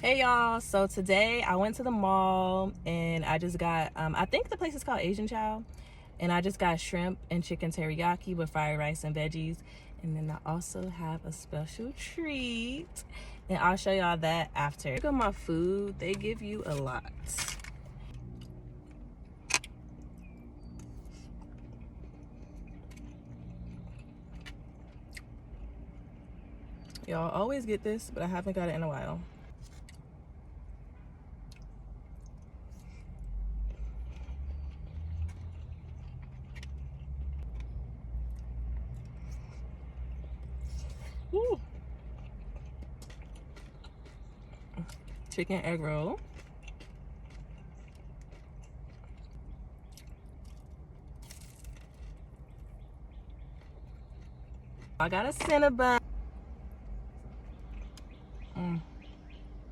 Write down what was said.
Hey y'all, so today I went to the mall and I just got I think the place is called Asian Chow, and I just got shrimp and chicken teriyaki with fried rice and veggies. And then I also have a special treat, and I'll show y'all that after. Look at my food, they give you a lot. Y'all always get this, but I haven't got it in a while. Woo. Chicken egg roll. I got a Cinnabon.